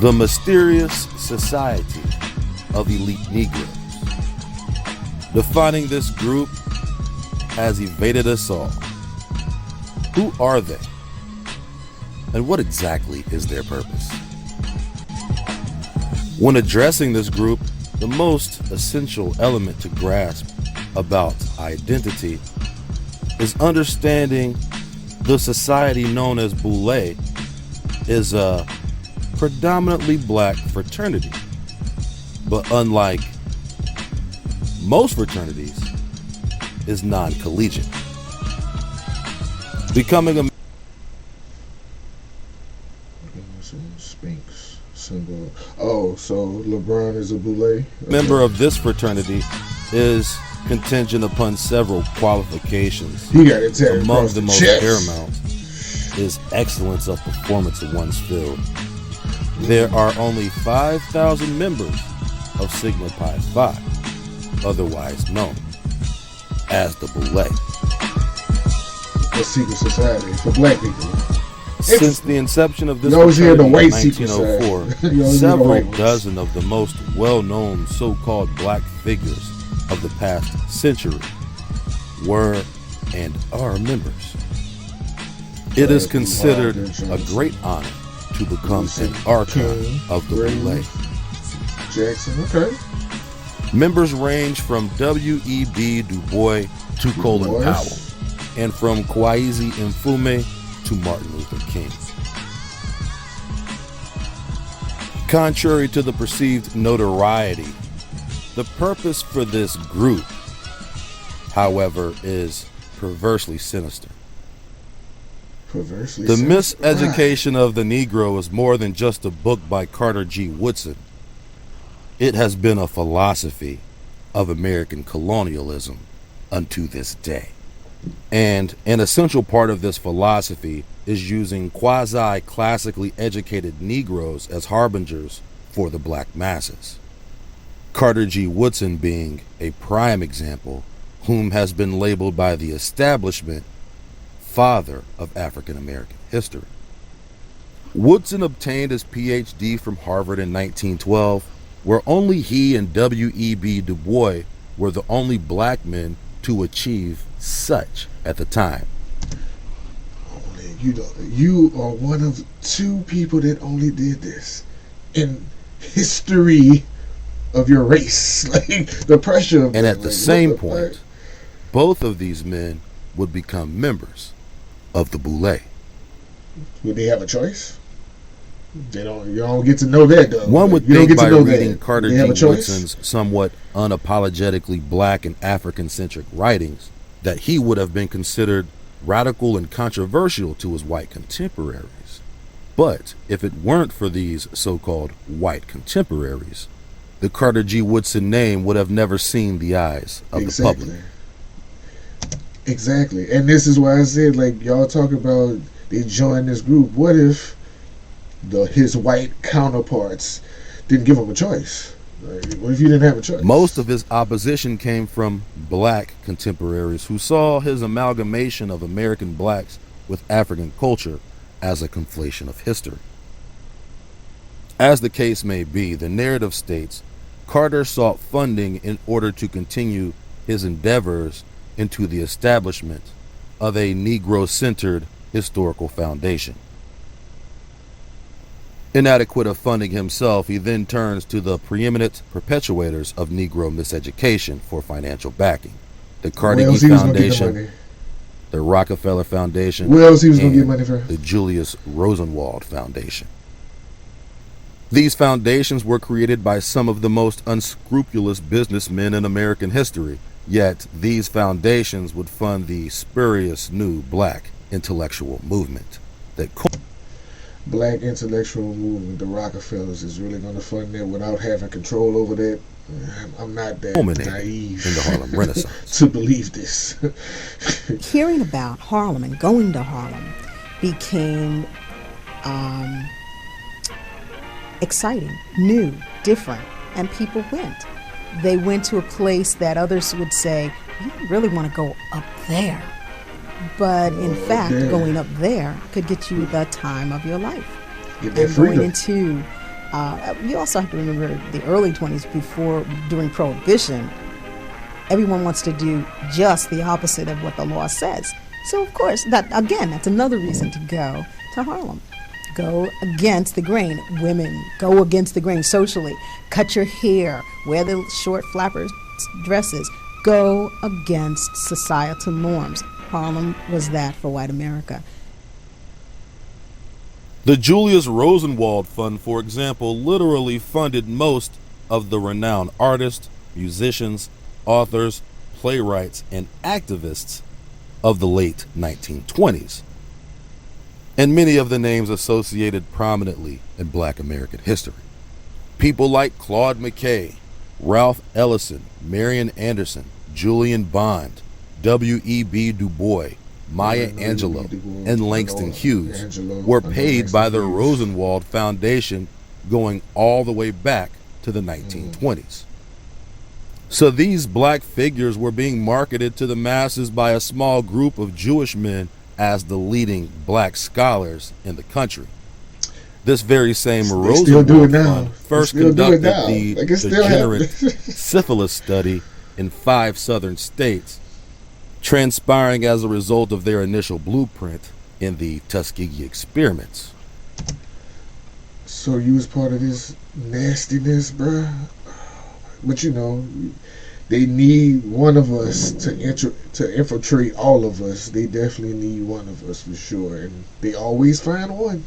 The mysterious society of elite Negroes. Defining this group has evaded us all. Who are they? And what exactly is their purpose? When addressing this group, the most essential element to grasp about identity is understanding the society known as Boule is a predominantly black fraternity. But unlike most fraternities, is non-collegiate. Becoming a Sphinx symbol. Oh, so LeBron is a Boule? Okay. member of this fraternity is contingent upon several qualifications. He got it tatted Among across the the most chest. paramount is excellence of performance in one's field. There are only 5,000 members of Sigma Pi Phi, otherwise known as the Boule. A secret society for black people. Since the inception of this You always hear the fraternity in white secret society. 1904, You always hear the several white ones. dozen of the most well-known so-called black figures of the past century were and are members. It is considered a great honor to become an archon of the Boule. Jackson, okay. Members range from W.E.B. Du Bois to Colin Bois. Powell, and from Kwesi Mfume to Martin Luther King. Contrary to the perceived notoriety, the purpose for this group, however, is perversely sinister. Perversely The sinister. Miseducation of the Negro is more than just a book by Carter G. Woodson. It has been a philosophy of American colonialism unto this day. And an essential part of this philosophy is using quasi-classically educated Negroes as harbingers for the black masses. Carter G. Woodson being a prime example, whom has been labeled by the establishment father of African American history. Woodson obtained his PhD from Harvard in 1912, where only he and W.E.B. Du Bois were the only black men to achieve such at the time. You are one of two people that only did this in history of your race. Like the pressure of And that, at the like, same what the point, fuck? both of these men would become members of the Boule. Would they have a choice? They don't. You don't get to know that though. One would You don't think get by to know reading that. Carter They G. have a choice? Woodson's somewhat unapologetically black and African-centric writings that he would have been considered radical and controversial to his white contemporaries. But if it weren't for these so-called white contemporaries, the Carter G. Woodson name would have never seen the eyes of the public. Exactly. And this is why I said, like, y'all talk about they joined this group. What if his white counterparts didn't give him a choice? Like, what if you didn't have a choice? Most of his opposition came from black contemporaries who saw his amalgamation of American blacks with African culture as a conflation of history. As the case may be, the narrative states Carter sought funding in order to continue his endeavors into the establishment of a Negro-centered historical foundation. Inadequate of funding himself, he then turns to the preeminent perpetuators of Negro miseducation for financial backing. The Carnegie Foundation, the Rockefeller Foundation, Where else he was going to and get money from? the Julius Rosenwald Foundation. These foundations were created by some of the most unscrupulous businessmen in American history, yet these foundations would fund the spurious new black intellectual movement that Black intellectual movement, the Rockefellers, is really going to fund that without having control over that. I'm not that culminated naive in the Harlem Renaissance. to believe this. Hearing about Harlem and going to Harlem became exciting, new, different, and people went. They went to a place that others would say, you don't really want to go up there. But in fact, okay. going up there could get you the time of your life. Get that And going freedom. into You also have to remember the early 20s, during Prohibition, everyone wants to do just the opposite of what the law says. So, of course, that's another reason to go to Harlem. Go against the grain. Women, go against the grain socially. Cut your hair. Wear the short flapper dresses. Go against societal norms. Harlem was that for white America. The Julius Rosenwald Fund, for example, literally funded most of the renowned artists, musicians, authors, playwrights, and activists of the late 1920s, and many of the names associated prominently in Black American history. People like Claude McKay, Ralph Ellison, Marian Anderson, Julian Bond, W.E.B. Du Bois, Maya Angelou, and Langston Hughes were paid by the Rosenwald Foundation going all the way back to the 1920s. So these black figures were being marketed to the masses by a small group of Jewish men as the leading black scholars in the country. This very same Rosenwald Fund first conducted the degenerate syphilis study in 5 southern states, transpiring as a result of their initial blueprint in the Tuskegee experiments. So you was part of this nastiness, bruh? But they need one of us to infiltrate all of us. They definitely need one of us for sure, and they always find one.